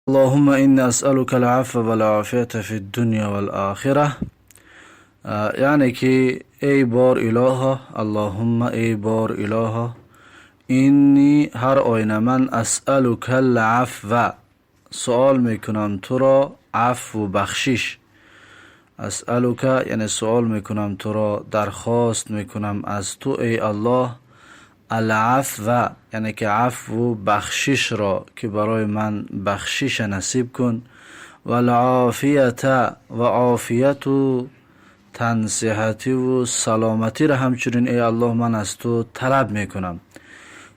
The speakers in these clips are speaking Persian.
اللهم إني أسألك العفو والعافية في الدنيا والآخرة. یعنی که ای بار الها، اللهم ای بار الها، اینی هر آینه من اسألک العفو، سوال میکنم تو را عفو و بخشش. اسألک یعنی سوال میکنم تو را، درخواست میکنم از تو ای الله، العفو یعنی که عفو و بخشش را که برای من بخشش نصیب کن، و العافیت و عافیت و تنصیحتی و سلامتی را همچنین ای الله من از تو طلب میکنم.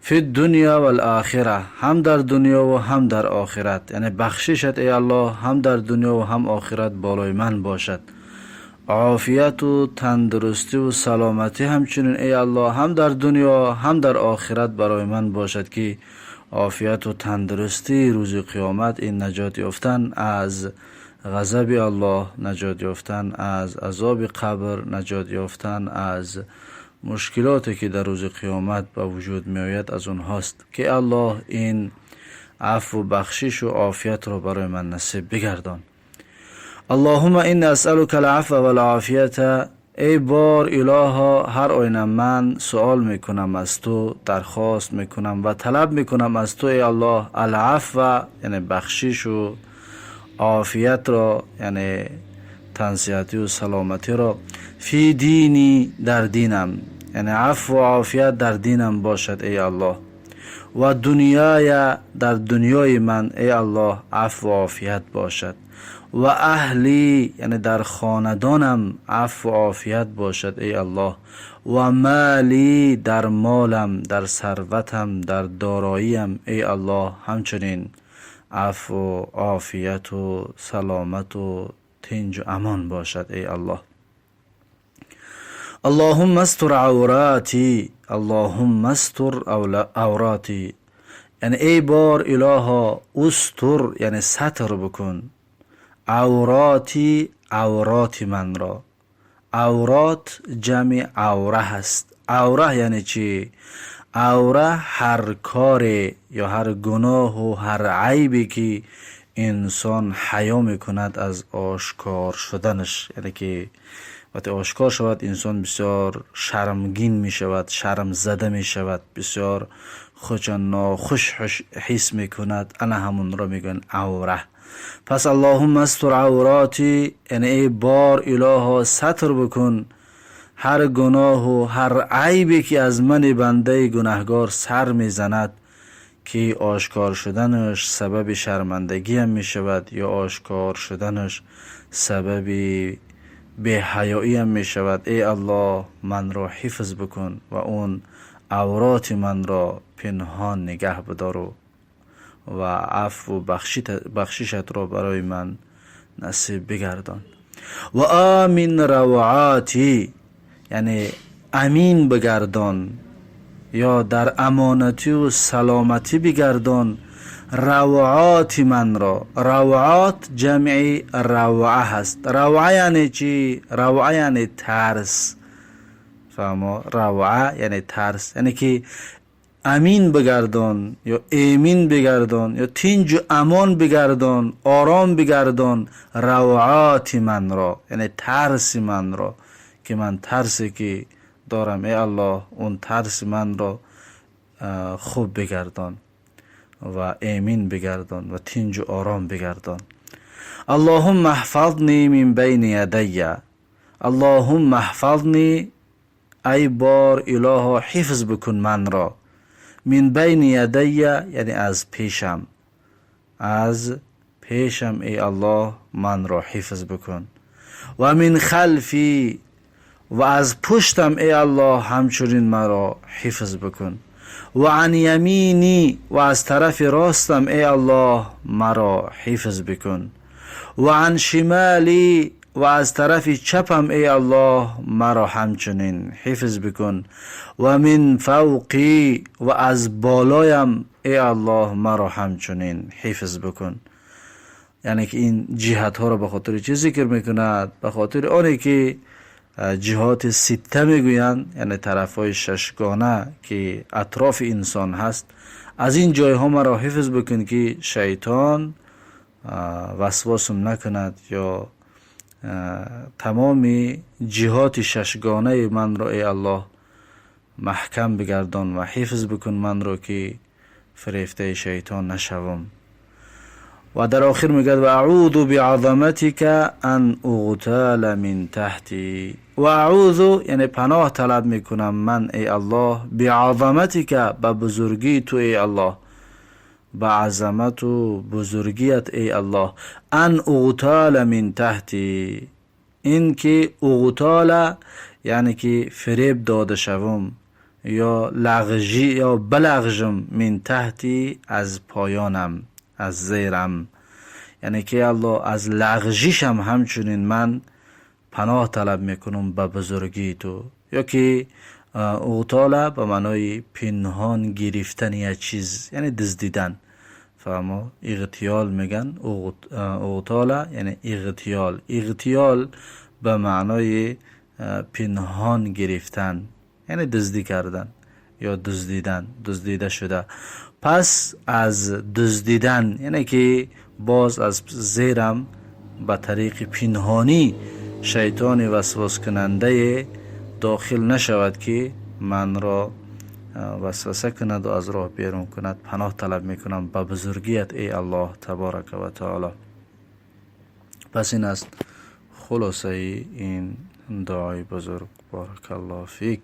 فی دنیا و الاخره، هم در دنیا و هم در آخرت، یعنی بخششت ای الله هم در دنیا و هم آخرت بالای من باشد. عافیت و تندرستی و سلامتی همچنین ای الله هم در دنیا هم در آخرت برای من باشد، که عافیت و تندرستی روز قیامت، این نجات یافتن از غضب الله، نجات یافتن از عذاب قبر، نجات یافتن از مشکلاتی که در روز قیامت به وجود می آید از اونهاست، که الله این عفو و بخشش و عافیت را برای من نصیب بگردان. اللهم این اسألک العفو و العافیت، ای بار الها هر آینه من سوال میکنم از تو، درخواست میکنم و طلب میکنم از تو ای الله، العفو یعنی بخشش و عافیت را یعنی تنصیحتی و سلامتی را، فی دینی در دینم، یعنی عفو و عافیت در دینم باشد ای الله، و دنیای در دنیای من ای الله عفو و عافیت باشد، و اهلی یعنی در خاندانم عفو و عافیت باشد ای الله، و مالی در مالم، در ثروتم، در داراییم ای الله همچنین عفو و عافیت و سلامت و تنج و امان باشد ای الله. اللهم استر عوراتی، اللهم استر عوراتی، یعنی ای بار الها استر یعنی ستر بکن عوراتی، عورات من را. عورات جمع عوره هست. عوره یعنی چی؟ عوره هر کار یا هر گناه و هر عیبی که انسان حیا میکند از آشکار شدنش، یعنی که وقتی آشکار شود انسان بسیار شرمگین می شود، شرم زده می شود، بسیار خودش ناخوش حس می کند، انا همون را میگن عوره. پس اللهم استر عوراتی، یعنی ای بار الها ستر بکن هر گناه و هر عیبی که از من بنده گناهگار سر میزند، که آشکار شدنش سبب شرمندگی هم می شود یا آشکار شدنش سبب به حیایی هم می شود. ای الله من را حفظ بکن و اون عورات من را پنهان نگه بدار و عفو و بخششت را برای من نصیب بگردان. و آمین روعاتی، یعنی امین بگردان یا در امانتی و سلامتی بگردان روعات من را. روعات جمع روعه هست. روعه یعنی چی؟ روعه یعنی ترس. فهمو؟ روعه یعنی ترس، یعنی که امین بگردان یا ایمین بگردان یا تنج و امان بگردان، آرام بگردان روعات من را، یعنی ترس من را، که من ترسی که دارم ای الله اون ترس من را خوب بگردان و ایمین بگردان و تنج و آرام بگردان. اللهم احفظنی من بین یدی، اللهم احفظنی ای بار الها حفظ بکن من را، من بین یدی یعنی از پیشم، از پیشم ای الله من را حفظ بکن، و من خلفی و از پشتم ای الله همچنین مرا حفظ بکن، و عن یمینی و از طرف راستم ای الله مرا حفظ بکن، و عن شمالی و از طرف چپم ای الله مرا همچنین حفظ بکن، و من فوقی و از بالایم ای الله مرا همچنین حفظ بکن. یعنی که این جهت ها را به خاطر چه ذکر میکند؟ به خاطر آنه که جهات سته میگویند، یعنی طرف های ششگانه که اطراف انسان هست، از این جای ها مرا حفظ بکن که شیطان وسواسم نکند یا تمام جهات ششگانه من را ای الله محکم بگردان و حفظ بکن من را که فریفته شیطان نشوم. و در آخر میگه و اعوذ بعظمتک ان اغتال من تحتی. و اعوذ یعنی پناه طلب میکنم من ای الله بعظمتک به بزرگی تو ای الله، به عظمت و بزرگیت ای الله، ان اغتال من تحتی، این که اغتال یعنی که فریب داده شوم یا لغجی یا بلغجم من تحتی از پایانم از زیرم، یعنی که الله از لغجیشم همچنین من پناه طلب میکنم به بزرگی تو. یا که اغتال به معنای پنهان گرفتن یک چیز یعنی دزدیدن، فهمو اغتیال میگن اغتال یعنی اغتیال. اغتیال به معنای پنهان گرفتن یعنی دزدی کردن یا دزدیدن، دزدیده شده. پس از دزدیدن یعنی که باز از زیرم به طریق پنهانی شیطان وسواس کننده داخل نشود که من را وسوسه کند و از راه بیرون کند. پناه طلب میکنم به بزرگیت ای الله تبارک و تعالی. پس این است خلاصه این دعای بزرگ. بارک الله فیک.